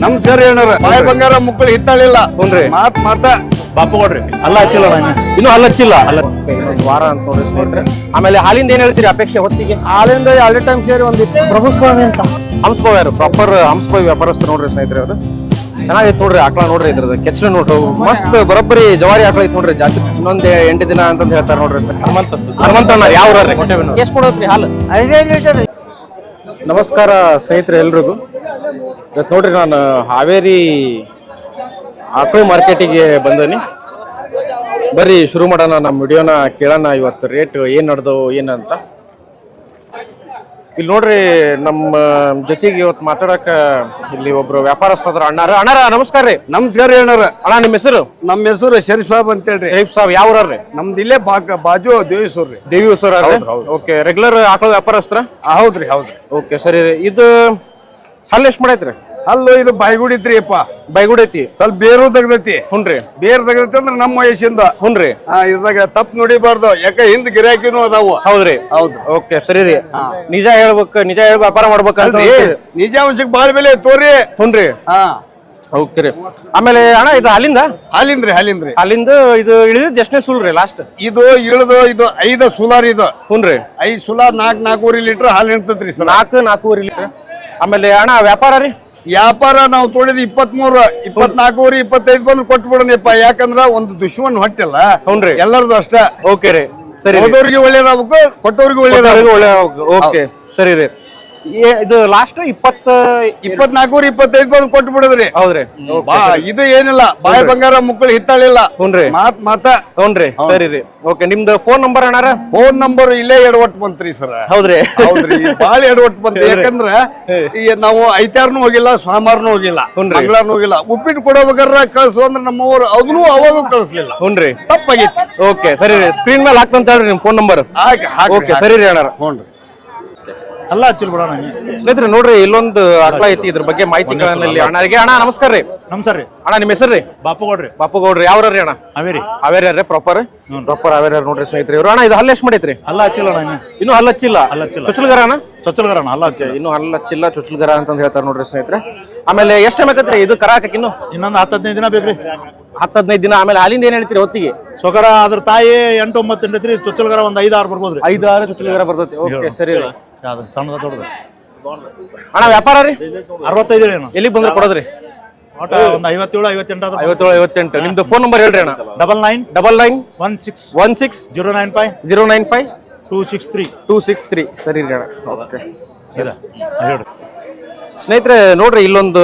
ನಮಸ್ಕಾರ ಏನಾರ ಬಾಯಿ ಬಂಗಾರ ಮುಕ್ಕಳು ಹಿತ್ತಾಳಿಲ್ಲ ಹುನ್ರಿ ಮಾತ ಬಾಪು ಕೊಡ್ರಿ ಅಲ್ಲ ಹಚ್ಚಿಲ್ಲ ಇನ್ನು ಹಲ್ಲ ಹಚ್ಚಿಲ್ಲ ಇನ್ನೊಂದು ವಾರ ಅಂತ ನೋಡ್ರಿ ಸ್ನೇಹಿತರೆ. ಆಮೇಲೆ ಹಾಲಿಂದ ಏನ್ ಹೇಳ್ತೀರಿ ಅಪೇಕ್ಷೆ ಹೊತ್ತಿಗೆ? ಹಾಲಿಂದ ಎರಡು ಟೈಮ್ ಸೇರಿ ಒಂದು ಪ್ರಭುಸ್ವಾಮಿ ಅಂತ ಹಂಸಭಾವ್ ಯಾರು ಪ್ರಾಪರ್ ಹಂಸಭಾವ್ ವ್ಯಾಪಾರಸ್ಥರು ನೋಡ್ರಿ ಸ್ನೇಹಿತರೆ. ಅವರು ಚೆನ್ನಾಗೈತೆ ನೋಡ್ರಿ ಆಕಳ ನೋಡ್ರಿ ಇದ್ರದ್ದು ಕೆಚ್ಚಲು ನೋಡ್ರಿ ಮಸ್ತ್ ಬರೋಬ್ಬರಿ ಜವಾರಿ ಆಕಳ ಐತಿ ನೋಡ್ರಿ. ಜಾತಿ ಇನ್ನೊಂದ್ 8 ದಿನ ಅಂತ ಹೇಳ್ತಾರೆ ನೋಡ್ರಿ ಸರ್. ಹನುಮಂತಣ್ಣ ಯಾವ ಎಷ್ಟು ಕೊಡೋದ್ರಿ ಹಾಲು? 5 ಲೀಟರ್. ನಮಸ್ಕಾರ ಸ್ನೇಹಿತರೆ ಎಲ್ರಿಗೂ. ಇವತ್ತು ನೋಡ್ರಿ ನಾನು ಹಾವೇರಿ ಆಕಳು ಮಾರ್ಕೆಟಿಗೆ ಬಂದನಿ. ಬರ್ರಿ ಶುರು ಮಾಡೋಣ ನಮ್ಮ ವಿಡಿಯೋನ, ಕೇಳೋಣ ಇವತ್ತು ರೇಟ್ ಏನ್ ನಡೆದವು ಏನಂತ. ಇಲ್ಲಿ ನೋಡ್ರಿ ನಮ್ಮ ಜೊತೆಗೆ ಇವತ್ತು ಮಾತಾಡಕ ಇಲ್ಲಿ ಒಬ್ರು ವ್ಯಾಪಾರಸ್ಥರ ಅಣ್ಣಾರ ನಮಸ್ಕಾರ ರೀ. ನಮಸ್ಕಾರ ಏನಾರ ಅಣ್ಣ ನಿಮ್ಮ ಹೆಸರು? ನಮ್ಮ ಹೆಸರು ಶರೀಫ್ ಸಾಬ್ ಅಂತ ಹೇಳ್ರಿ. ಶರೀಫ್ ಸಾಬ್ ಯಾವ ಊರ್ರಿ? ನಮ್ದು ಇಲ್ಲೇ ಬಾಜು ದೇವೀಶ್ವರ ರೀ. ದೇವೀಶ್ವರ. ಓಕೆ, ರೆಗ್ಯುಲರ್ ಆಕಳ ವ್ಯಾಪಾರಸ್ತ್ರ? ಹೌದ್ರಿ ಹೌದ್ರಿ. ಓಕೆ ಸರಿ. ಇದು ಹಲ್ಲು ಎಷ್ಟು ಮಾಡೈತ್ರಿ? ಅಲ್ಲೂ ಇದು ಬಾಯ್ಗುಡಿ ಐತ್ರಿ ಅಪ್ಪ. ಬೈಗುಡಿ ಐತಿ, ಸ್ವಲ್ಪ ಬೇರು ತೆಗ್ದೈತಿ. ಹುನ್ರಿ ಬೇರ್ ತೆಗ್ದೈತಿ ಅಂದ್ರೆ ನಮ್ಮ ವಯಸ್ಸಿಂದ. ಹುನ್ರಿ ಇದ್ರಾಗ ತಪ್ಪು ನೋಡಿಬಾರ್ದು, ಯಾಕೆ ಹಿಂದ್ ಗಿರಾಕಿನೂ ಅದಾವು. ಹೌದ್ರಿ ಹೌದು. ಓಕೆ ಸರಿ ರೀ. ನಿಜ ಹೇಳ್ಬೇಕು, ನಿಜ ಹೇಳಿ ವ್ಯಾಪಾರ ಮಾಡ್ಬೇಕಂತ ನಿಜ ಅಂಶಕ್ಕೆ ಬಾಳ ಬೆಲೆ ತೋರಿ. ಹುನ್ರಿ ಓಕೆ ರೀ. ಆಮೇಲೆ ಅಣ್ಣ ಇದು ಹಾಲಿಂದ್ರಿ ಅಲ್ಲಿಂದ ಇದು ಇಳಿದ್ ಎಷ್ಟನೇ ಸುಲ್ ರೀ ಲಾಸ್ಟ್? ಇದು ಇಳಿದು ಇದು 5 ಸುಲಾರ್. ಇದು ಹುನ್ರಿ 5 ಸುಲಾರ್ 4-4.5 ಲೀಟರ್ ಹಾಲು ನಿಂತೈತ್ರಿ ಸರ್. 4-4.5 ಲೀಟರ್. ಆಮೇಲೆ ಅಣ್ಣ ವ್ಯಾಪಾರ ರೀ? ವ್ಯಾಪಾರ ನಾವು ತೊಳೆದು 23, 24, 25 ಬಂದು ಕೊಟ್ಬಿಡೋಣಪ್ಪ. ಯಾಕಂದ್ರ ಒಂದು ದುಶ್ಮನ್ ಹೊಟ್ಟಿಲ್ಲ. ಹುನ್ರಿ ಎಲ್ಲರದು ಅಷ್ಟ. ಓಕೆ ರೀ ಸರಿ. ಹೋದವ್ರಿಗೆ ಒಳ್ಳೇದಾಗಬೇಕು, ಕೊಟ್ಟವ್ರಿಗೆ ಒಳ್ಳೇದಾಗಬೇಕು. ಓಕೆ ಸರಿ ರೀ. ಇದು ಲಾಸ್ಟ್ 24, 25 ಬಂದು ಕೊಟ್ಬಿಡದ್ರಿ. ಹೌದ್ರಿ. ಇದು ಏನಿಲ್ಲ, ಬಾಯಿ ಬಂಗಾರ ಮುಕ್ಕಳು ಹಿತ್ತಾಳಿಲ್ಲ. ಹುನ್ರಿ ಮಾತ ಹುನ್ರಿ ಸರಿ ರೀ. ಓಕೆ, ನಿಮ್ದು ಫೋನ್ ನಂಬರ್ ಅಣ್ಣಾರ? ಫೋನ್ ನಂಬರ್ ಇಲ್ಲೇ ಎಡವಟ್ ಬಂತ್ರಿ ಸರ್. ಹೌದ್ರಿ ಬಾಳ ಎಡವಟ್ ಬಂತ. ಯಾಕಂದ್ರ ಈಗ ನಾವು ಐತಾರ್ನು ಹೋಗಿಲ್ಲ, ಸೋಮವಾರನು ಹೋಗಿಲ್ಲ, ಮಂಗಳವಾರನು ಹೋಗಿಲ್ಲ. ಉಪ್ಪಿಟ್ಟು ಕೊಡೋಬೇಕಾರ ಕಳ್ಸು ಅಂದ್ರೆ ನಮ್ಮವ್ರು ಅದನ್ನು ಅವಾಗ ಕಳಿಸ್ಲಿಲ್ಲ. ಹುನ್ರಿ ತಪ್ಪಾಗಿತ್ತು. ಓಕೆ ಸರಿ ರೀ. ಸ್ಕ್ರೀನ್ ಮೇಲೆ ಹಾಕ್ತಂತ ಹೇಳ್ರಿ ನಿಮ್ ಫೋನ್ ನಂಬರ್. ಓಕೆ ಸರಿ ರೀ ಅಣ್ಣಾರ. ಹ್ಞೂ ಅಲ್ಲ ಹಚ್ಚಿಲ್ ಬಿಡೋಣ. ಸ್ನೇಹಿತರೆ ನೋಡ್ರಿ ಇಲ್ಲೊಂದು ಆಕಳ ಐತಿ, ಇದ್ರ ಬಗ್ಗೆ ಮಾಹಿತಿಗಳಲ್ಲಿ ಅಣ್ಣರಿಗೆ. ಅಣ್ಣ ನಮಸ್ಕಾರ ರೀ. ನಮಸ್ಕಾರ ರೀ. ಅಣ್ಣ ನಿಮ್ಮ ಹೆಸರು ರೀ? ಬಾಪು ಕೊಡ್ರಿ. ಬಾಪು ಗೌಡ್ರಿ ಯಾವ ರೀ ಅಣ್ಣ? ಹಾವೇರಿ ಪ್ರಾಪರ್ ಹಾವೇರಿ ನೋಡ್ರಿ ಸ್ನೇಹಿತರೆ ಇವ್ರು. ಅಣ್ಣ ಇದು ಹಲ್ಲು ಎಷ್ಟು ಮಾಡೈತ್ರಿ? ಅಲ್ಲ ಹಚ್ಚಿಲ್ಲ ಇನ್ನು ಹಲ್ಲು ಹಚ್ಚಿಲ್ಲ. ಚುಚ್ಚಲ್ಗರ ಅಣ್ಣ? ಚೊಚ್ಚಲ್ಗರ ಅಲ್ಲ ಹಚ್ಚ ಇನ್ನು ಹಲ್ಲು ಹಚ್ಚಿಲ್ಲ, ಚುಚ್ಚಲ್ಗರ ಅಂತ ಹೇಳ್ತಾರೆ ನೋಡ್ರಿ ಸ್ನೇಹಿತರೆ. ಆಮೇಲೆ ಎಷ್ಟು ಟೈಮ್ ಆಕತ್ರಿ ಇದು ಕರ ಹಾಕಕ್? ಇನ್ನೊಂದು 10-15 ದಿನ ಬೇಕ್ರಿ. 10-15 ದಿನ. ಆಮೇಲೆ ಹಾಲಿಂದ ಏನ್ ಹೇಳ್ತೀರಿ ಹೊತ್ತಿಗೆ? ಸೊಕರ ಅದ್ರ ತಾಯಿ 8-9 ಐತ್ರಿ. ಚೊಚ್ಚಲ್ಗರ ಒಂದ್ 5-6 ಬರ್ಬೋದ್ರಿ. 5-6 ಚುಚ್ಚಲ್ಗರ ಬರ್ತೈತಿ. ಓಕೆ ಸರಿ ರೀ. ಸಣ್ಣದ ದೊಡ್ಡದು ಅಣ್ಣ ವ್ಯಾಪಾರ ರೀ? 65 ಹೇಳಿ. ಎಲ್ಲಿಗೆ ಬಂದ್ರೆ ಕೊಡೋದ್ರಿ? ಒಟ್ಟ ಒಂದು 57-58 57-58. ನಿಮ್ದು ಫೋನ್ ನಂಬರ್ ಹೇಳ್ರಿ ಅಣ್ಣ? 999916 095 263 ಸರಿ ರೀ ಅಣ್ಣ. ಓಕೆ ಹೇಳ್ರಿ ಸ್ನೇಹಿತರೆ ನೋಡ್ರಿ ಇಲ್ಲೊಂದು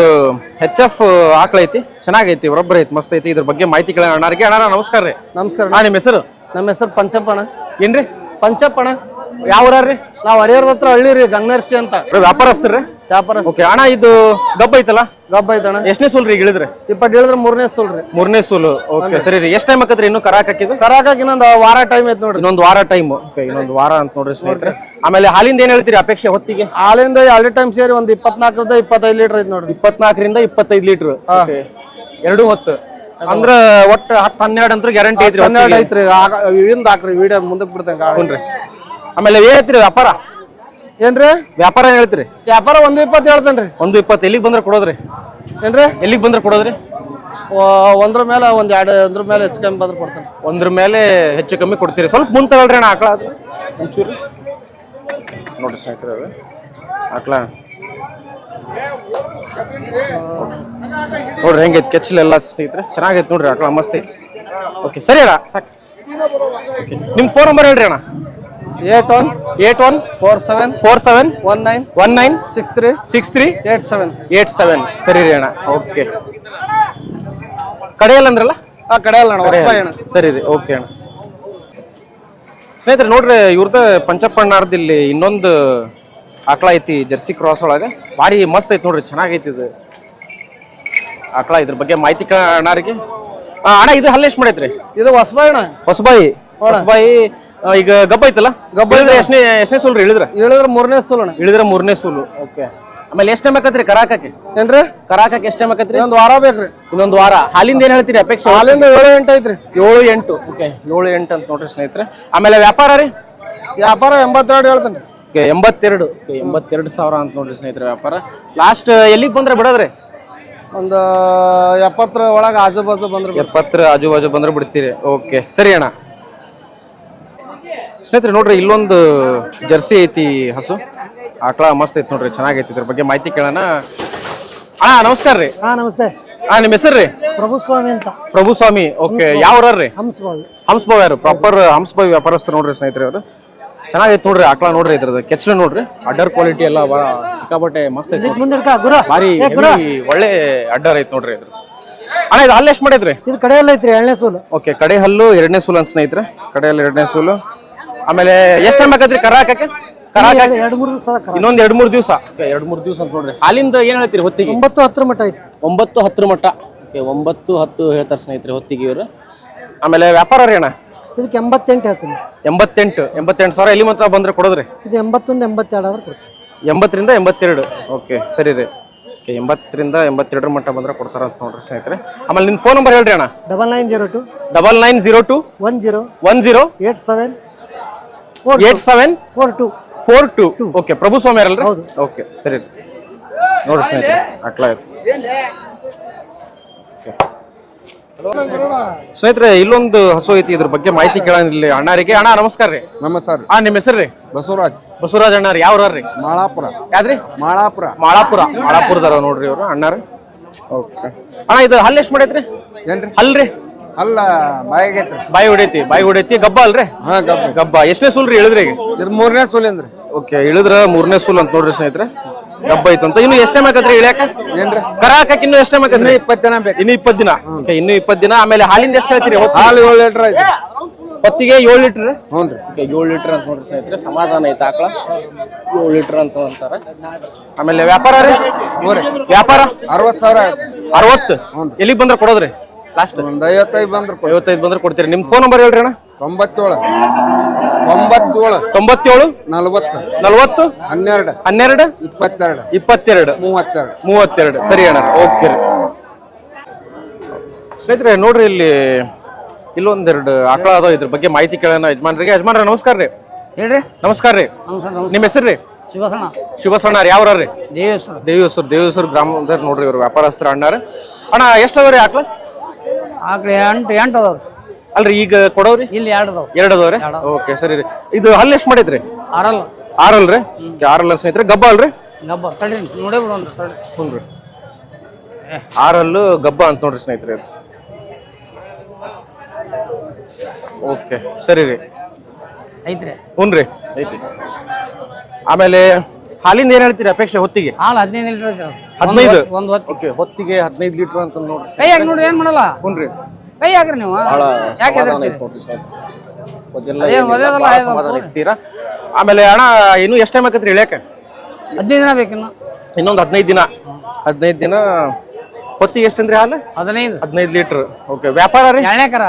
HF ಆಕಳ ಐತಿ, ಚೆನ್ನಾಗೈತಿ, ಬರೋಬ್ಬರ ಐತಿ, ಮಸ್ತ್ ಐತಿ. ಇದ್ರ ಬಗ್ಗೆ ಮಾಹಿತಿ ಕೇಳೋಣ ಅಣ್ಣಾರಿಗೆ. ಅಣ್ಣ ನಮಸ್ಕಾರ ರೀ. ನಮಸ್ಕಾರ. ನಿಮ್ಮ ಹೆಸರು? ನಮ್ಮ ಹೆಸರು ಪಂಚಪ್ಪಣ. ಏನ್ರಿ? ಪಂಚಪ್ಪಣ. ಯಾವ ಊರ್ರಿ? ನಾವು ಹರಿಹರದ ಹತ್ರ ಹಳ್ಳಿ ರೀ, ಗಂಗನರ್ಸಿ ಅಂತ. ವ್ಯಾಪಾರಸ್ಥರ್ರಿ? ವ್ಯಾಪಾರಸ್ಥ. ಓಕೆ ಅಣ್ಣ ಇದು ಗಬ್ಬ ಐತಲ್ಲ? ಗಬ್ಬ ಐತಣ್ಣ. ಎಷ್ಟನೇ ಸೂಲ್ ರೀ ಇಳಿದ್ರೆ? 20 ಹೇಳಿದ್ರೆ 3ನೇ ಸೂಲ್ ರೀ. 3ನೇ ಸೂಲು. ಓಕೆ ಸರಿ ರೀ. ಎಷ್ಟು ಟೈಮ್ ಆಕತ್ರಿ ಇನ್ನು ಕರ ಹಾಕಿದ್ದು? ಕರ ಹಾಕಿ ಇನ್ನೊಂದು ವಾರ ಟೈಮ್ ಐತಿ ನೋಡ್ರಿ. ಇನ್ನೊಂದು ವಾರ ಟೈಮ್. ಓಕೆ ಇನ್ನೊಂದು ವಾರ ಅಂತ ನೋಡ್ರಿ ಸ್ನೇಹಿತರೆ. ಆಮೇಲೆ ಹಾಲಿಂದ ಏನ್ ಹೇಳ್ತೀರಿ ಅಪೇಕ್ಷೆ ಹೊತ್ತಿಗೆ? ಹಾಲಿಂದ 2 ಟೈಮ್ ಸೇರಿ ಒಂದು 24ರಿಂದ 25 ಲೀಟರ್ ಐತಿ ನೋಡ್ರಿ. 24ರಿಂದ 25 ಲೀಟರ್. ಎರಡು ಹೊತ್ತು ಅಂದ್ರ ಒಟ್ಟು 10-12 ಅಂತ ಗ್ಯಾರಂಟಿ ಐತ್ರಿ? 12 ಐತ್ರಿ. ಇಂದ ಹಾಕ್ರಿ ವಿಡಿಯೋ ಮುಂದಕ್ಕೆ ಬಿಡ್ತೇನೆ. ಆಮೇಲೆ ಏನ್ ಹೇಳ್ತೀರಿ ವ್ಯಾಪಾರ? ಏನ್ರಿ ವ್ಯಾಪಾರ ಏನ್ ಹೇಳ್ತೀರಿ? ವ್ಯಾಪಾರ 1.20 ಹೇಳ್ತೇನ್ರಿ. 1.20. ಎಲ್ಲಿಗೆ ಬಂದ್ರೆ ಕೊಡೋದ್ರಿ? ಏನ್ರಿ ಎಲ್ಲಿಗೆ ಬಂದ್ರೆ ಕೊಡೋದ್ರಿ? 1 ಮೇಲೆ ಒಂದ್ 2 ಮೇಲೆ ಹೆಚ್ಚು ಕಮ್ಮಿ ಬಂದ್ರೆ ಕೊಡ್ತೇನೆ. 1 ಮೇಲೆ ಹೆಚ್ಚು ಕಮ್ಮಿ ಕೊಡ್ತೀರಿ. ಸ್ವಲ್ಪ ಮುಂದೆ ತಗೊಳ್ರಿ ಅಣ್ಣ ಆಕಳ. ಅದು ಒಂಚೂರು ನೋಡ್ರಿ ಸ್ನೇಹಿತರೆ ಆಕಳ ನೋಡ್ರಿ ಹೆಂಗೈತಿ ಕೆಚ್ಚಲೆಲ್ಲ ಸ್ನೇಹಿತರೆ. ಚೆನ್ನಾಗೈತಿ ನೋಡ್ರಿ ಆಕಳ, ಮಸ್ತ್ ಐತಿ. ಓಕೆ ಸರಿ ಅಣ್ಣ ಸಾಕು. ಓಕೆ ನಿಮ್ಮ ಫೋನ್ ನಂಬರ್ ಹೇಳ್ರಿ ಅಣ್ಣ? 8147196367. ಸರಿ ರೀ ಅಣ್ಣ. ಓಕೆ ಕಡೆಯಲ್ಲ ಅಂದ್ರಲ್ಲ? ಕಡೆಯಲ್ಲ ಸರಿ ರೀ. ಓಕೆ ಅಣ್ಣ. ಸ್ನೇಹಿತರೆ ನೋಡ್ರಿ ಇವ್ರದ ಪಂಚಪ್ಪಣ್ಣಾರ್ದು ಇಲ್ಲಿ ಇನ್ನೊಂದು ಆಕಳ ಐತಿ ಜರ್ಸಿ ಕ್ರಾಸ್ ಒಳಗೆ. ಭಾರಿ ಮಸ್ತ್ ಐತಿ ನೋಡ್ರಿ, ಚೆನ್ನಾಗೈತಿ ಇದು ಆಕಳ. ಇದ್ರ ಬಗ್ಗೆ ಮಾಹಿತಿ ಅಣ್ಣಾರಿಗೆ. ಅಣ್ಣ ಇದು ಹಲ್ಲು ಎಷ್ಟು ಮಾಡೈತ್ರಿ? ಇದು ಹೊಸಬಾಯಿ ಅಣ್ಣ. ಹೊಸಬಾಯಿ. ಈಗ ಗಬ್ಬ ಐತಲ್ಲ? ಗಬ್ಬ ಎಷ್ಟನೇ ಸೂಲ್ ರೀ ಇಳಿದ್ರೆ? 3ನೇ ಸೂಲ್ ಅಣ್ಣ. ಇಳಿದ್ರೆ 3ನೇ ಸೂಲು. ಓಕೆ ಆಮೇಲೆ ಎಷ್ಟು ಟೈಮ್ ಆಕತ್ರಿ ಕರ ಹಾಕಕ್ಕೆ? ಏನ್ರಿ? ಕರ ಹಾಕಕ್ಕೆ ಎಷ್ಟು ಟೈಮ್ ಆಕತ್ರಿ? ಇನ್ನೊಂದು ವಾರ ಬೇಕ್ರಿ. ಇನ್ನೊಂದು ವಾರ. ಹಾಲಿಂದ ಏನ್ ಹೇಳ್ತೀರಿ ಅಪೇಕ್ಷೆ? ಹಾಲಿಂದ 7-8 ಐತ್ರಿ. 7-8. ಓಕೆ 7-8 ಅಂತ ನೋಡ್ರಿ ಸ್ನೇಹಿತರೆ. ಆಮೇಲೆ ವ್ಯಾಪಾರ ರೀ? ವ್ಯಾಪಾರ 82 ಹೇಳ್ತೇನೆ. ಓಕೆ 82. ಓಕೆ 82,000 ಅಂತ ನೋಡ್ರಿ ಸ್ನೇಹಿತರೆ ವ್ಯಾಪಾರ. ಲಾಸ್ಟ್ ಎಲ್ಲಿಗೆ ಬಂದ್ರೆ ಬಿಡೋದ್ರಿ? ಒಂದು 70 ಒಳಗೆ ಆಜು ಬಾಜು ಬಂದ್ರೆ 70 ಆಜು ಬಾಜು ಬಂದ್ರೆ ಬಿಡ್ತೀರಿ. ಓಕೆ ಸರಿ ಅಣ್ಣ. ಸ್ನೇಹಿತರೆ ನೋಡ್ರಿ ಇಲ್ಲೊಂದು ಜರ್ಸಿ ಐತಿ ಹಸು, ಆಕಳ ಮಸ್ತ್ ಐತಿ ನೋಡ್ರಿ, ಚೆನ್ನಾಗೈತಿ. ಇದ್ರ ಬಗ್ಗೆ ಮಾಹಿತಿ ಕೇಳೋಣ. ಅಣ್ಣ ನಮಸ್ಕಾರ ರೀ. ನಮಸ್ತೆ. ನಿಮ್ಮ ಹೆಸರು ರೀ? ಪ್ರಭುಸ್ವಾಮಿ ಅಂತ. ಪ್ರಭುಸ್ವಾಮಿ. ಓಕೆ ಯಾವ್ರಿ? ಹಂಸಭಾವಿ. ಹಂಸಭಾವಿ ಯಾರು ಪ್ರಾಪರ್ ಹಂಸಭಾವಿ ವ್ಯಾಪಾರಸ್ಥರು ನೋಡ್ರಿ ಸ್ನೇಹಿತರೆ ಅವರು. ಚೆನ್ನಾಗೈತಿ ನೋಡ್ರಿ ಆಕಳ ನೋಡ್ರಿ, ಇದ್ರದ್ದು ಕೆಚ್ಚಲು ನೋಡ್ರಿ, ಅಡ್ಡರ್ ಕ್ವಾಲಿಟಿ ಎಲ್ಲ ಬಹಳ ಸಿಕ್ಕಾಪಟ್ಟೆ ಮಸ್ತ್ ಐತಿ, ಭಾರಿ ಒಳ್ಳೆ ಅಡ್ಡರ್ ಐತಿ ನೋಡ್ರಿ ಇದ್ರದ್ದು. ಅಣ್ಣ ಇದು ಹಲ್ಲು ಎಷ್ಟು ಮಾಡೈತ್ರಿ? ಇದು ಕಡೆ ಹಲ್ಲು ಐತ್ರಿ, 2ನೇ ಸೂಲು. ಓಕೆ ಕಡೆ ಹಲ್ಲು 2ನೇ ಸೂಲು ಅಂತ ಸ್ನೇಹಿತರೆ, ಕಡೆ ಹಲ್ಲು 2ನೇ ಸೂಲು. ಆಮೇಲೆ ಎಷ್ಟು ಟೈಮ್ ಬೇಕತ್ರಿ ಕರ ಹಾಕಕ್ಕೆ? ಇನ್ನೊಂದ್ 2-3 ದಿವಸ. 2-3 ದಿವಸ ಅಂತ ನೋಡ್ರಿ. ಹಾಲಿಂದ ಏನ್ ಹೇಳ್ತೀರಿ ಹೊತ್ತಿಗೆ? 9-10 ಮಟ್ಟ ಐತಿ. 9-10 ಮಟ್ಟ. ಓಕೆ 9-10 ಹೇಳ್ತಾರೆ ಸ್ನೇಹಿತರೆ ಹೊತ್ತಿಗೆ ಇವರು. ಆಮೇಲೆ ವ್ಯಾಪಾರ ರೀ ಅಣ್ಣ? ಇದಕ್ಕೆ 88 ಹೇಳ್ತೀನಿ. 88 ಸಾವಿರ ಎಲ್ಲಿ ಮಾತ್ರ ಬಂದ್ರೆ ಕೊಡೋದ್ರಿ? ಇದು 81-82 ಆದ್ರೆ ಕೊಡ್ತೀನಿ. 80ರಿಂದ 82. ಓಕೆ ಸರಿ ರೀ. 80ರಿಂದ 82 ಮಟ್ಟ ಬಂದ್ರೆ ಕೊಡ್ತಾರ ಅಂತ ನೋಡ್ರಿ ಸ್ನೇಹಿತರೆ. ಆಮೇಲೆ ನಿಮ್ ಫೋನ್ ನಂಬರ್ ಹೇಳ್ರಿ ಅಣ್ಣ? 9902 9902 10 8742. ಓಕೆ ಪ್ರಭುಸ್ವಾಮಿ ಅಲ್ರಿ? ಓಕೆ ಸರಿ ನೋಡ್ರಿ ಸ್ನೇಹಿತರೆ ಅಟ್ಲ ಆಯ್ತು. ಸ್ನೇಹಿತರೆ ಇಲ್ಲೊಂದು ಹಸು ಐತಿ, ಇದ್ರ ಬಗ್ಗೆ ಮಾಹಿತಿ ಕೇಳೋಣ ಇಲ್ಲಿ ಅಣ್ಣಾರಿಗೆ. ಅಣ್ಣ ನಮಸ್ಕಾರ ರೀ. ನಮಸ್ಕಾರ. ನಿಮ್ಮ ಹೆಸರು ರೀ? ಬಸವರಾಜ್. ಬಸವರಾಜ್ ಅಣ್ಣಾರಿ ಯಾವ್ರಿ? ಮಾಳಾಪುರ. ಯಾವ್ದ್ರಿ? ಮಾಳಾಪುರದವ್ರ ನೋಡ್ರಿ ಇವ್ರು ಅಣ್ಣಾರ. ಓಕೆ ಅಣ್ಣ ಇದು ಹಲ್ಲು ಎಷ್ಟು ಮಾಡೈತ್ರಿ? ಏನ್ರಿ ಅಲ್ರಿ? ಅಲ್ಲ ಬಾಯಿಗೈತ್ರಿ. ಬಾಯಿ ಹೊಡೈತಿ ಗಬ್ಬ ಅಲ್ರಿ? ಗಬ್ಬ. ಎಷ್ಟನೇ ಸೂಲ್ ರೀ ಇಳಿದ್ರಿ? ಇದು 3ನೇ ಸೂಲಿಂದ್ರಿ. ಓಕೆ ಇಳಿದ್ರ 3ನೇ ಸೂಲ್ ಅಂತ ನೋಡ್ರಿ ಸ್ನೇಹಿತರೆ, ಗಬ್ಬ ಐತಂತ. ಇನ್ನು ಎಷ್ಟೇ ಟೈಮ್ ಆಕತ್ರಿ ಇಳ್ಯಾಕ? ಏನ್ರಿ ಕರ ಹಾಕಕ್ ಇನ್ನು ಎಷ್ಟೇ ಟೈಮ್ ಆಕತ್ರಿ? 20 ದಿನ ಬೇಕು. ಇನ್ನು 20 ದಿನ. ಓಕೆ ಇನ್ನು 20 ದಿನ. ಆಮೇಲೆ ಹಾಲಿಂದ ಎಷ್ಟು ಹೇಳ್ತೀರಿ? ಹಾಲು 7 ಲೀಟರ್ ಐತಿ. ಹೊತ್ತಿಗೆ 7 ಲೀಟರ್. ಹ್ಞೂನ್ರಿ. ಓಕೆ 7 ಲೀಟರ್ ಅಂತ ನೋಡ್ರಿ ಸ್ನೇಹಿತರೆ, ಸಮಾಧಾನ ಐತೆ ಆಕಳ. 7 ಲೀಟರ್ ಅಂತ ಅಂತಾರೆ. ಆಮೇಲೆ ವ್ಯಾಪಾರ ರೀ? ವ್ಯಾಪಾರ 60,000. 60. ಎಲ್ಲಿಗೆ ಬಂದ್ರೆ ಕೊಡೋದ್ರಿ ಲಾಸ್ಟ್? ಒಂದು 55 ಬಂದ್ರೆ 55 ಬಂದ್ರೆ ಕೊಡ್ತೀರಿ. ನಿಮ್ ಫೋನ್ ನಂಬರ್ ಹೇಳ್ರಿ ಅಣ್ಣ? 97 40 40 12 12 22 32. ಸರಿ ಅಣ್ಣ. ಓಕೆ ರೀ. ಸ್ನೇಹಿತರೆ ನೋಡ್ರಿ ಇಲ್ಲಿ ಇಲ್ಲೊಂದೆರಡು ಆಕಳ ಅದಾವ, ಇದ್ರ ಬಗ್ಗೆ ಮಾಹಿತಿ ಕೇಳೋಣ ಯಜಮಾನ್ರಿಗೆ. ಯಜಮಾನ್ರ ನಮಸ್ಕಾರ ರೀ. ಹೇಳ್ರಿ. ನಮಸ್ಕಾರ ರೀ. ನಿಮ್ಮ ಹೆಸರು ರೀ? ಶಿವಸಣ್ಣ ಯಾವ್ರಿ? ದೇವೇಶ್ವರ ಗ್ರಾಮದ ನೋಡ್ರಿ ಇವ್ರು ವ್ಯಾಪಾರಸ್ಥರ ಅಣ್ಣಾರ. ಅಣ್ಣ ಎಷ್ಟು ಅದಾವ್ರಿ ಆಕಳ? ಆಕಳ 8 ಅದಾವ್ರಿ. ಅಲ್ರಿ ಈಗ ಕೊಡೋರಿ? ಇಲ್ಲಿ 2 ಅದಾವ್ರಿ. ಓಕೆ ಸರಿ ರೀ. ಇದು ಹಲ್ಲು ಎಷ್ಟು ಮಾಡೈತ್ರಿ? 6 ಅಲ್ರಿ? 6 ಸ್ನೇಹಿತರೆ. ಗಬ್ಬ ಅಲ್ರಿ? ಗಬ್ಬ ತಡ್ರಿ ನೋಡೇ ಬಿಡೋಣ್ರಿ. ಹ್ಞೂ 6 ಗಬ್ಬ ಅಂತ ನೋಡ್ರಿ ಸ್ನೇಹಿತರೆ. ಓಕೆ ಸರಿ ರೀ. ಐತ್ರಿ? ಹ್ಞೂ ಐತಿ. ಆಮೇಲೆ ಹಾಲಿಂದ ಏನ್ ಹೇಳ್ತೀರಿ ಅಪೇಕ್ಷೆ ಹೊತ್ತಿಗೆ? ಹಾಲು 15 ಲೀಟರ್ ಐತಿ. 15 ಒಂದು ಹೊತ್ತಿಗೆ. ಓಕೆ ಹೊತ್ತಿಗೆ 15 ಲೀಟರ್ ಅಂತ ನೋಡ್ರಿ. ಕೈ ಹಾಕಿ ನೋಡ್ರಿ, ಏನ್ ಮಾಡಲ್ಲ. ಹ್ಞೂ ಕೈ ಹಾಕ್ರಿ ನೀವು. ಯಾಕೆ ಇರ್ತೀರಾ? ಆಮೇಲೆ ಅಣ್ಣ ಇನ್ನು ಎಷ್ಟು ಟೈಮ್ ಆಕತ್ರಿ ಇಳ್ಯಾಕ? 15 ದಿನ ಬೇಕಿನ್ನು. ಇನ್ನೊಂದು 15 ದಿನ. ಹೊತ್ತಿಗೆ ಎಷ್ಟಂದ್ರಿ ಹಾಲು? 15 ಲೀಟರ್. ಓಕೆ ವ್ಯಾಪಾರ ರೀ? 2ನೇ ಕರ.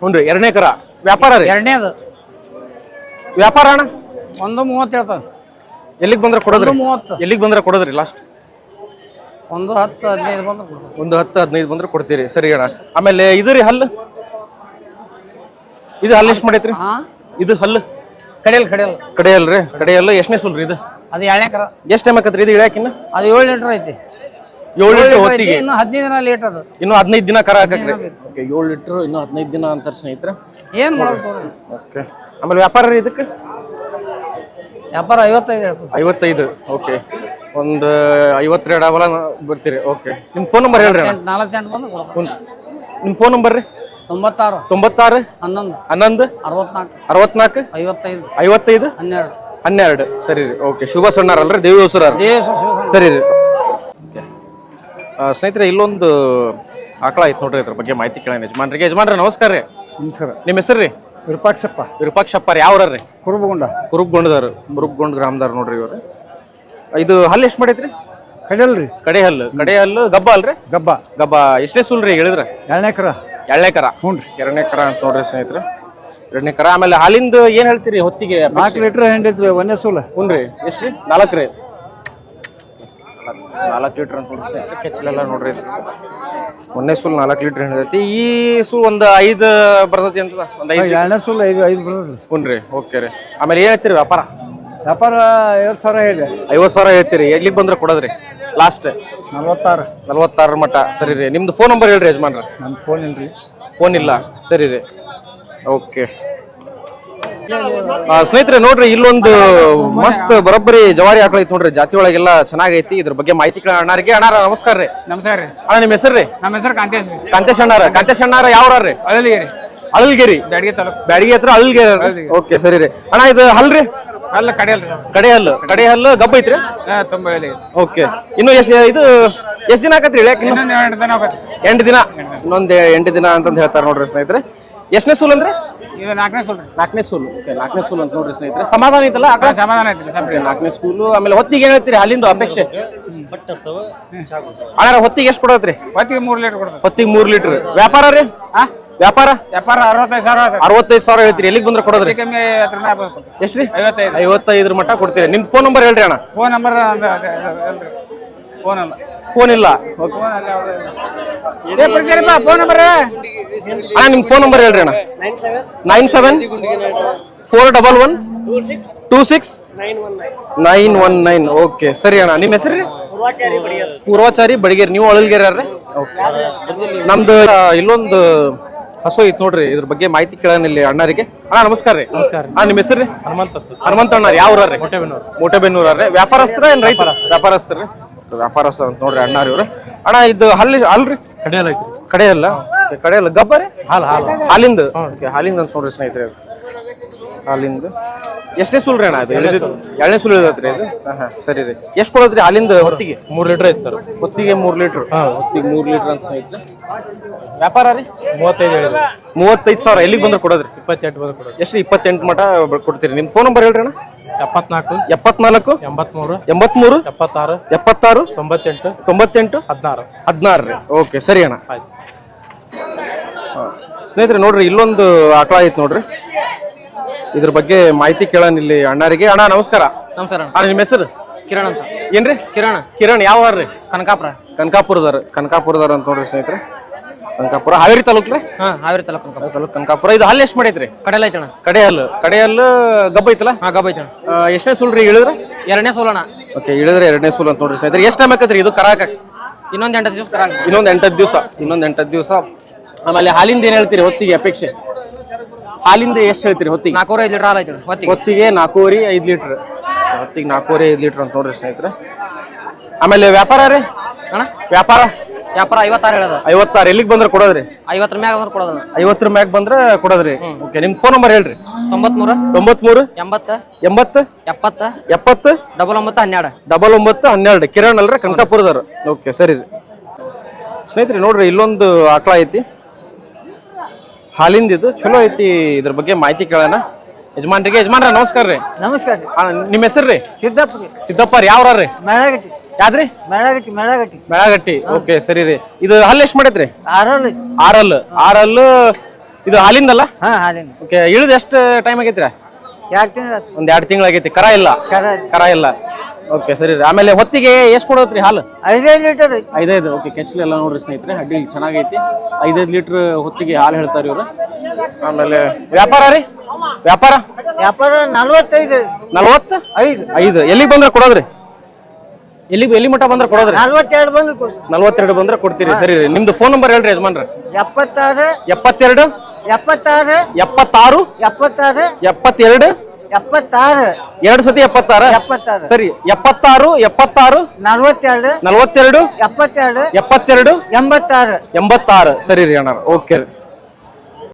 ಹ್ಞೂ 2ನೇ ಕರ. ವ್ಯಾಪಾರ ರೀ? 2ನೇದು ವ್ಯಾಪಾರ ಅಣ್ಣ? 1:30 ಹೇಳ್ತಾವ. ಎಲ್ಲಿಗೆ ಬಂದ್ರೆ ಕೊಡೋದ್ರಿ? 1:30. ಎಲ್ಲಿಗೆ ಬಂದ್ರೆ ಕೊಡೋದ್ರಿ ಲಾಸ್ಟ್? 1:10-15 ಬಂದ್ರೆ 1:10-15 ಬಂದ್ರೆ ಕೊಡ್ತೀರಿ. ಸರಿ ಅಣ್ಣ. ಆಮೇಲೆ ಇದು ರೀ ಹಲ್ಲು? ಇದು ಹಲ್ಲು ಎಷ್ಟು ಮಾಡೈತ್ರಿ? ಇದು ಹಲ್ಲು ಕಡೆಯಲ್ರಿ? ಕಡೆಯಲ್ಲ ಎಷ್ಟನೇ ಸೂಲ್ ರೀ ಇದು? ಅದು 2ನೇ ಕರ. ಎಷ್ಟು ಟೈಮ್ ಆಕತ್ರಿ ಇದು ಇಳ್ಯಾಕಿನ್ನ? ಅದು 7 ಲೀಟರ್ ಐತಿ. 7 ಲೀಟರ್ ಹೊತ್ತಿಗೆ. ಇನ್ನು 15 ದಿನ ಲೇಟ್ ಅದು. ಇನ್ನು 15 ದಿನ ಕರ ಹಾಕಕ್ರಿ. ಓಕೆ 7 ಲೀಟರ್ ಇನ್ನು 15 ದಿನ ಅಂತಾರೆ ಸ್ನೇಹಿತರೆ. ಏನ್ ಮಾಡೋದು? ಓಕೆ ಆಮೇಲೆ ವ್ಯಾಪಾರ ರೀ ಇದಕ್ಕೆ? ವ್ಯಾಪಾರ 55 ಹೇಳ್ತೀವಿ. 55. ಓಕೆ ಒಂದು 52 ಅವಲ ಬರ್ತೀರಿ. ಓಕೆ ನಿಮ್ಮ ಫೋನ್ ನಂಬರ್ ಹೇಳ್ರಿ? 48 ಬಂದು ಕೊಡ್ತೀನಿ. ನಿಮ್ಮ ಫೋನ್ ನಂಬರ್ ರೀ? 96 11 64 64 55 12. ಸರಿ ರೀ. ಓಕೆ ಶುಭ ಸಣ್ಣಾರ ಅಲ್ರಿ? ದೇವೇಶ್ವರ. ಸರಿ ರೀ. ಸ್ನೇಹಿತರೆ ಇಲ್ಲೊಂದು ಆಕಳ ಐತೆ ನೋಡ್ರಿ, ಇದ್ರ ಬಗ್ಗೆ ಮಾಹಿತಿ ಕೇಳೋಣ ಯಜಮಾನ್ರಿಗೆ. ಯಜಮಾನ್ರೆ ನಮಸ್ಕಾರ ರೀ. ನಮಸ್ಕಾರ. ನಿಮ್ಮ ಹೆಸರು ರೀ? ವಿರೂಪಾಕ್ಷಪ್ಪ ಯಾವ್ರಿ? ಕುರುಬಗೊಂಡ ಗ್ರಾಮದಾರ ನೋಡ್ರಿ ಇವ್ರು. ಇದು ಹಲ್ಲು ಎಷ್ಟು ಮಾಡೈತ್ರಿ? ಕಡೆ ಹಲ್ಲು ಗಬ್ಬ ಅಲ್ರಿ? ಗಬ್ಬ. ಎಷ್ಟೇ ಸೂಲ್ ರೀ ಹೇಳಿದ್ರ? 2ನೇ ಕರ. 2ನೇ ಕರ ಅಂತ ನೋಡ್ರಿ ಸ್ನೇಹಿತರೆ, 2ನೇ ಕರ. ಆಮೇಲೆ ಹಾಲಿಂದ ಏನ್ ಹೇಳ್ತೀರಿ ಹೊತ್ತಿಗೆ? 4 ಲೀಟರ್ ಹಿಂಡೈತ್ರಿ 1ನೇ ಸೂಲ. ಹ್ಞೂ ಎಷ್ಟ್ರಿ? 4 ರೀ. 4 ಲೀಟರ್ ಅಂತ ನೋಡ್ರಿ ಕೆಚ್ಚಲೆಲ್ಲ ನೋಡ್ರಿ. 1ನೇ ಸೂಲ್ 4 ಲೀಟರ್ ಹಿಡಿದೈತಿ. ಈ ಸೂಲ್ ಒಂದು 5 ಬರ್ತೈತಿ ಅಂತದ? ಒಂದು 5. 2ನೇ ಸೂಲ್ 5 ಬರ್ತೈತಿ. ಹ್ಞೂ ಓಕೆ ರೀ. ಆಮೇಲೆ ಏನ್ ಹೇಳ್ತೀರಿ ವ್ಯಾಪಾರ? 50,000 ಹೇಳಿ. 50,000 ಹೇಳ್ತೀರಿ. ಎಲ್ಲಿಗೆ ಬಂದ್ರೆ ಕೊಡೋದ್ರಿ? ಲಾಸ್ಟ್ 46 ಮಟ್ಟ ಸರಿ ರೀ. ನಿಮ್ದು ಫೋನ್ ನಂಬರ್ ಹೇಳ್ರಿ ಯಜಮಾನ್ರ. ನನ್ನ ಫೋನ್ ಇಲ್ರಿ. ಫೋನ್ ಇಲ್ಲ ಸರಿ ರೀ. ಓಕೆ ಸ್ನೇಹಿತರೆ ನೋಡ್ರಿ ಇಲ್ಲೊಂದು ಮಸ್ತ್ ಬರೋಬ್ಬರಿ ಜವಾರಿ ಆಕಳ ಐತಿ ನೋಡ್ರಿ. ಜಾತಿ ಒಳಗೆಲ್ಲ ಚೆನ್ನಾಗೈತಿ. ಇದ್ರ ಬಗ್ಗೆ ಮಾಹಿತಿ ಅಣ್ಣಾರಿಗೆ. ಅಣ್ಣಾರ ನಮಸ್ಕಾರ ರೀ. ನಮಸ್ಕಾರ ರೀ. ಅಣ್ಣ ನಿಮ್ಮ ಹೆಸರು ರೀ? ನಮ್ಮ ಹೆಸರು ಕಾಂತೇಶ್ ರೀ. ಕಾಂತೇಶ್ ಅಣ್ಣಾರ. ಕಾಂತೇಶ್ ಅಣ್ಣಾರ ಯಾವ್ರಿ? ಅಳಲಿಗೆರಿ. ಅಳಲ್ಗಿರಿ ಬ್ಯಾಡಗಿ ತಾಲೂಕು. ಬ್ಯಾಡಗಿ ಹತ್ರ ಅಳಲ್ಗಿರಿ. ಓಕೆ ಸರಿ ರೀ. ಅಣ್ಣ ಇದು ಹಲ್ರಿ? ಅಲ್ಲ ಕಡೆಯಲ್ಲ. ಕಡೆ ಹಲ್ಲು ಗಬ್ಬ ಐತ್ರಿ? ತುಂಬ ಎಳೆ. ಓಕೆ ಇನ್ನು ಇದು ಎಷ್ಟ್ ದಿನ ಆಕತ್ರಿ ಇಳ್ಯಾಕ? ಇನ್ನೊಂದು 2 ದಿನ ಹೋಗತ್ತೆ. 8 ದಿನ. ಇನ್ನೊಂದ್ 8 ದಿನ ಅಂತಂದ್ ಹೇಳ್ತಾರ ನೋಡ್ರಿ ಸ್ನೇಹಿತರೆ. ಎಷ್ಟನೇ ಸೂಲ್ ಅಂದ್ರೆ? ಇದು 4ನೇ ಸೂಲ್. 4ನೇ ಸೂಲ್. ಓಕೆ 4ನೇ ಸೂಲ್ ಅಂತ ನೋಡ್ರಿ ಸ್ನೇಹಿತರೆ. ಸಮಾಧಾನ ಐತಲ್ಲ ಆಕಳ? ಸಮಾಧಾನ ಐತ್ರಿ. 4ನೇ ಸ್ಕೂಲು. ಆಮೇಲೆ ಹೊತ್ತಿಗೆ ಏನ್ ಹೇಳ್ತೀರಿ ಹಾಲಿಂದು ಅಪೇಕ್ಷೆ? ಅಣ್ಣ ಹೊತ್ತಿಗೆ ಎಷ್ಟು ಕೊಡತ್ರಿ? ಹೊತ್ತಿಗೆ 3 ಲೀಟರ್ ಕೊಡ್ತಾರೆ. ಹೊತ್ತಿಗೆ 3 ಲೀಟರ್. ವ್ಯಾಪಾರ ರೀ? ವ್ಯಾಪಾರ 65,000 ಹೇಳ್ತೀರಿ. ಎಲ್ಲಿಗೆ ಬಂದ್ರೆ ಕೊಡೋದ್ರಿ? ಕಮ್ಮಿ ಎಷ್ಟ್ರಿ? 55 ಮಟ್ಟ ಕೊಡ್ತೀರಿ. ನಿಮ್ ಫೋನ್ ನಂಬರ್ ಹೇಳ್ರಿ ಅಣ್ಣ. ಫೋನ್ ನಂಬರ್ ಫೋನ್ ಅಲ್ಲ. ಫೋನ್ ಇಲ್ಲ. ಫೋನ್ ನಂಬರ್ ಅಣ್ಣ ನಿಮ್ ಫೋನ್ ನಂಬರ್ ಹೇಳ್ರಿ ಅಣ್ಣ. 974126 ಓಕೆ ಸರಿ ಅಣ್ಣ. ನಿಮ್ ಹೆಸರು? ಪೂರ್ವಾಚಾರಿ ಬಡಿಗೇರಿ. ನೀವು ಅಳಲ್ಗೇರಿ? ನಮ್ದು ಇಲ್ಲೊಂದು ಹಸು ಐತ್ ನೋಡ್ರಿ. ಇದ್ರ ಬಗ್ಗೆ ಮಾಹಿತಿ ಕೇಳೋಣ ಇಲ್ಲಿ ಅಣ್ಣರಿಗೆ. ಅಣ್ಣ ನಮಸ್ಕಾರ ರೀ. ನಮಸ್ಕಾರ. ನಿಮ್ಮ ಹೆಸರು? ಹನುಮಂತ ಅಣ್ಣ. ಯಾವ ಊರ್ರಿ? ಮೋಟೆಬೆನ್ನೂರ. ವ್ಯಾಪಾರಸ್ಥರ ಏನ್ ರೈತರ? ವ್ಯಾಪಾರಸ್ಥರ ಅಂತ ನೋಡ್ರಿ ಅಣ್ಣಾರಿ ಇವ್ರು. ಅಣ್ಣ ಇದು ಅಲ್ರಿ? ಕಡೆಯಲ್ಲ ಗಬ್ಬರಿ ಹಾಲಿಂದ. ಹಾಲಿಂದ ಅಂತ ನೋಡ್ರಿ ಸ್ನೇಹಿತರೆ. ಹಾಲಿಂದ ಎಷ್ಟನೇ ಸೂಲ್ ರೀ ಅಣ್ಣ? ಅದು 2ನೇ ಸೂಲ್ ಇಳದತ್ರಿ ಇದು. ಸರಿ ರೀ. ಎಷ್ಟು ಕೊಡತ್ರಿ ಹಾಲಿಂದ ಹೊತ್ತಿಗೆ? 3 ಲೀಟರ್ ಐತಿ ಸರ್. ಹೊತ್ತಿಗೆ 3 ಲೀಟರ್. ಹೊತ್ತಿಗೆ 3 ಲೀಟರ್ ಅಂತ ಸ್ನೇಹಿತರೆ. ವ್ಯಾಪಾರ ರೀ? 35,000. ಎಲ್ಲಿಗೆ ಬಂದ್ರೆ ಕೊಡೋದ್ರಿ? 28 ಬಂದ್ರೆ ಕೊಡೋದು. ಎಷ್ಟು? 28 ಮಟ ಕೊಡ್ತೀರಿ. ನಿಮ್ ಫೋನ್ ನಂಬರ್ ಹೇಳ್ರಿ ಅಣ್ಣ. 74 73 76 98 16 ರೀ. ಓಕೆ ಸರಿ ಅಣ್ಣ. ಸ್ನೇಹಿತರೆ ನೋಡ್ರಿ ಇಲ್ಲೊಂದು ಆಕಳ ಐತಿ ನೋಡ್ರಿ. ಇದ್ರ ಬಗ್ಗೆ ಮಾಹಿತಿ ಕೇಳೋಣ ಇಲ್ಲಿ ಅಣ್ಣರಿಗೆ. ಅಣ್ಣ ನಮಸ್ಕಾರ. ನಮಸ್ಕಾರ. ನಿಮ್ಮ ಹೆಸರು? ಕಿರಣ್ ಅಂತ. ಏನ್ರಿ? ಕಿರಣ್ ಯಾವ ರೀ? ಕನಕಾಪುರದವ್ರ ಅಂತ ನೋಡ್ರಿ ಸ್ನೇಹಿತರೆ. ಕನಕಾಪುರ ಹಾವೇರಿ ತಾಲೂಕ್ ರೀ? ಹಾವೇರಿ ತಾಲೂಕು ಕನಕಾಪುರ. ಇದು ಹಲ್ಲು ಎಷ್ಟು ಮಾಡೈತ್ರಿ? ಕಡೆಯಲ್ಲ ಐತಣ್ಣ. ಕಡೆ ಹಲ್ಲು ಗಬ್ಬ ಐತಲ್ಲ? ಗಬ್ಬ ಐತಣ್ಣ. ಎಷ್ಟನೇ ಸೂಲ್ ರೀ ಇಳಿದ್ರೆ? 2ನೇ ಸೋಲಣ್ಣ. ಓಕೆ ಇಳಿದ್ರೆ 2ನೇ ಸೂಲ್ ಅಂತ ನೋಡ್ರಿ ಸ್ನೇಹಿತರೆ. ಎಷ್ಟು ಟೈಮ್ ಆಕತ್ರಿ ಇದು ಕರಾಕ? ಇನ್ನೊಂದು 8 ದಿವಸ ಕರಾಕ. ಇನ್ನೊಂದು 8 ದಿವಸ. ಆಮೇಲೆ ಹಾಲಿಂದ ಏನ್ ಹೇಳ್ತೀರಿ ಹೊತ್ತಿಗೆ ಅಪೇಕ್ಷೆ? ಹಾಲಿಂದ ಎಷ್ಟು ಹೇಳ್ತೀರಿ ಹೊತ್ತಿಗೆ? 4.5 ಲೀಟರ್ ಹಾಲು ಐತಣ್ಣ ಹೊತ್ತಿಗೆ 4.5 ಲೀಟರ್. ಹೊತ್ತಿಗೆ 4.5 ಲೀಟರ್ ಅಂತ ನೋಡ್ರಿ ಸ್ನೇಹಿತರೆ. ಆಮೇಲೆ ವ್ಯಾಪಾರ ರೀ ಅಣ್ಣ? ವ್ಯಾಪಾರ 56 ಹೇಳದ. 56. ಎಲ್ಲಿಗೆ ಬಂದ್ರೆ ಕೊಡೋದ್ರಿ? 50 ಮ್ಯಾಗ ಬಂದ್ರೆ ಕೊಡೋದಣ್ಣ. 50 ಮ್ಯಾಗ ಬಂದ್ರೆ ಕೊಡೋದ್ರಿ. ಓಕೆ ನಿಮ್ ಫೋನ್ ನಂಬರ್ ಹೇಳ್ರಿ. 93 80 70 70 9912. ಕಿರಣ್ ಅಲ್ರಿ? ಕನಕಾಪುರದವ್ರು. ಓಕೆ ಸರಿ ರೀ. ಸ್ನೇಹಿತರೆ ನೋಡ್ರಿ ಇಲ್ಲೊಂದು ಆಕಳ ಐತಿ ಹಾಲಿಂದ. ಇದು ಚಲೋ ಐತಿ. ಇದ್ರ ಬಗ್ಗೆ ಮಾಹಿತಿ ಕೇಳೋಣ ಯಜಮಾನ್ರಿಗೆ. ಯಜಮಾನ್ರ ನಮಸ್ಕಾರ ರೀ. ನಮಸ್ಕಾರ. ನಿಮ್ಮ ಹೆಸರು ರೀ? ಸಿದ್ದಪ್ಪ ರೀ. ಯಾವ ರೀ? ಮೇಳಗಟ್ಟಿ. ಯಾವ್ದ್ರಿ? ಮೇಳಗಟ್ಟಿ. ಓಕೆ ಸರಿ ರೀ. ಇದು ಹಲ್ಲು ಎಷ್ಟು ಮಾಡೈತ್ರಿ? 6 ಇದು ಹಾಲಿಂದಲ್ಲ? ಓಕೆ ಇಳಿದ ಎಷ್ಟು ಟೈಮ್ ಆಗೈತ್ರಿ? 2 ತಿಂಗಳು. ಒಂದ್ 2 ತಿಂಗಳು ಆಗೈತಿ. ಕರ ಇಲ್ಲ. ಓಕೆ ಸರಿ ರೀ. ಆಮೇಲೆ ಹೊತ್ತಿಗೆ ಎಷ್ಟು ಕೊಡೋತ್ರಿ ಹಾಲು? 5 ಲೀಟರ್. 5. ಓಕೆ ಕೆಚ್ಚಲು ಎಲ್ಲ ನೋಡ್ರಿ ಸ್ನೇಹಿತರೆ. ಅಡ್ಡಿ ಚೆನ್ನಾಗೈತಿ. 5 ಲೀಟರ್ ಹೊತ್ತಿಗೆ ಹಾಲು ಹೇಳ್ತಾರ ಇವ್ರು. ಆಮೇಲೆ ವ್ಯಾಪಾರ ರೀ? ವ್ಯಾಪಾರ 45. ಎಲ್ಲಿಗೆ ಬಂದ್ರೆ ಕೊಡೋದ್ರಿ? ಎಲ್ಲಿ ಮಟ್ಟ ಬಂದ್ರೆ ಕೊಡೋದ್ರಿ? 42 ಬಂದ್ರೆ ಕೊಡ್ತೀರಿ. ಸರಿ ರೀ. ನಿಮ್ದು ಫೋನ್ ನಂಬರ್ ಹೇಳ್ರಿ ಯಜಮಾನ್ರ. 72 72 76 76 72 2 ಸತಿ 76. ಸರಿ 76 42 42 86 ಸರಿ ರೀ ಅಣ್ಣ. ಓಕೆ.